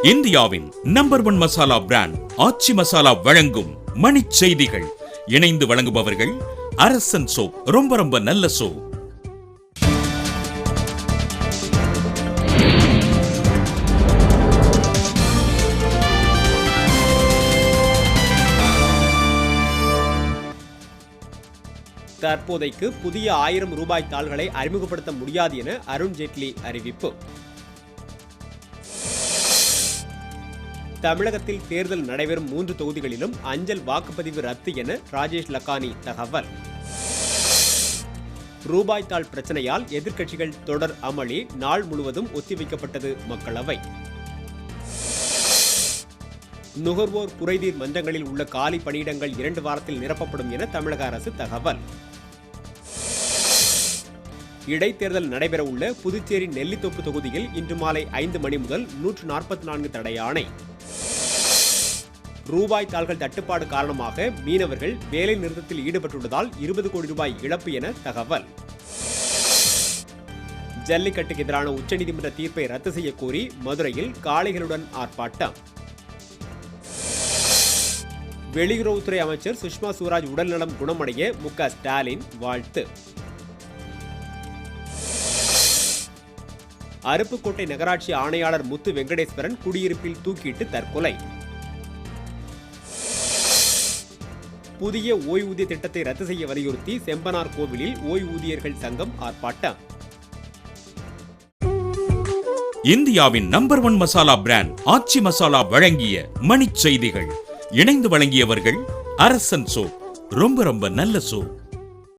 இந்தியாவின் number 1 masala brand ஆச்சி மசாலா வழங்கும் மணிச் செய்திகள். இணைந்து வழங்குபவர்கள் அரசன் சோப். ரொம்ப ரொம்ப நல்ல சோப். தற்போதைக்கு புதிய 1000 ரூபாய் தாள்களை அறிமுகப்படுத்த முடியாது என அருண்ஜேட்லி அறிவிப்பு. தமிழகத்தில் தேர்தல் நடைபெறும் 3 தொகுதிகளிலும் அஞ்சல் வாக்குப்பதிவு ரத்து என ராஜேஷ் லக்கானி தகவல். ரூபாய் தாள் பிரச்சனையால் எதிர்க்கட்சிகள் தொடர் அமளி, நாள் முழுவதும் ஒத்திவைக்கப்பட்டது மக்களவை. நுகர்வோர் குறைதீர் மன்றங்களில் உள்ள காலி பணியிடங்கள் 2 வாரத்தில் நிரப்பப்படும் என தமிழக அரசு தகவல். இடைத்தேர்தல் நடைபெறவுள்ள புதுச்சேரி நெல்லித்தோப்பு தொகுதியில் இன்று மாலை 5 மணி முதல் 144 தடை ஆணை. ரூபாய் தாள்கள் தட்டுப்பாடு காரணமாக மீனவர்கள் வேலை நிறுத்தத்தில் ஈடுபட்டுள்ளதால் 20 கோடி ரூபாய் இழப்பு என தகவல். ஜல்லிக்கட்டுக்கு எதிரான உச்சநீதிமன்ற தீர்ப்பை ரத்து செய்ய கோரி மதுரையில் காளைகளுடன் ஆர்ப்பாட்டம். வெளியுறவுத்துறை அமைச்சர் சுஷ்மா சுவராஜ் உடல்நலம் குணமடைய மு.க. ஸ்டாலின் வாழ்த்து. அருப்புக்கோட்டை நகராட்சி ஆணையாளர் முத்து வெங்கடேஸ்வரன் குடியிருப்பில் தூக்கிட்டு தற்கொலை. புதிய ஓய்வூதிய திட்டத்தை ரத்து செய்ய வலியுறுத்தி செம்பனார் கோவிலில் ஓய்வூதியர்கள் சங்கம் ஆர்ப்பாட்டம். இந்தியாவின் நம்பர் 1 மசாலா பிராண்ட் ஆச்சி மசாலா வழங்கிய மணிச் செய்திகள். இணைந்து வழங்கியவர்கள் அரசன் சோப். ரொம்ப ரொம்ப நல்ல சோப்.